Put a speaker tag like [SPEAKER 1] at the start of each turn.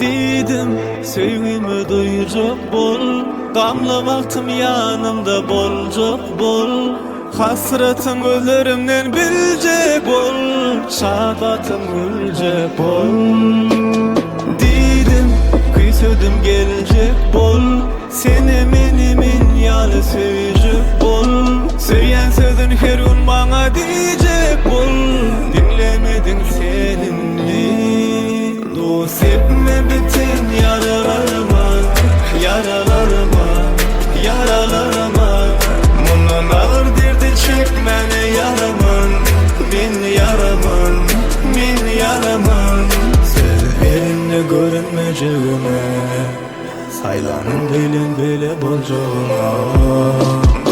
[SPEAKER 1] Didim sevgimi duyacak bol, gamlı vaktim yanımda bolacak bol. Hasretin gözlerimden bilecek bol, şahadatım gülecek bol. Didim kıysedim gelecek bol, seni menimin yalı sevecek bol. Sevyen sözün her gün bana diyecek bol, dinlemedin seninle. Dost etme bütün yaralarıma, yaralarıma, yaralarıma. Bunun ağır derdi çekmene yaramın, min yaramın, min yaramın. Severimle görünmeceğime, saylanın belin bile bolcağına.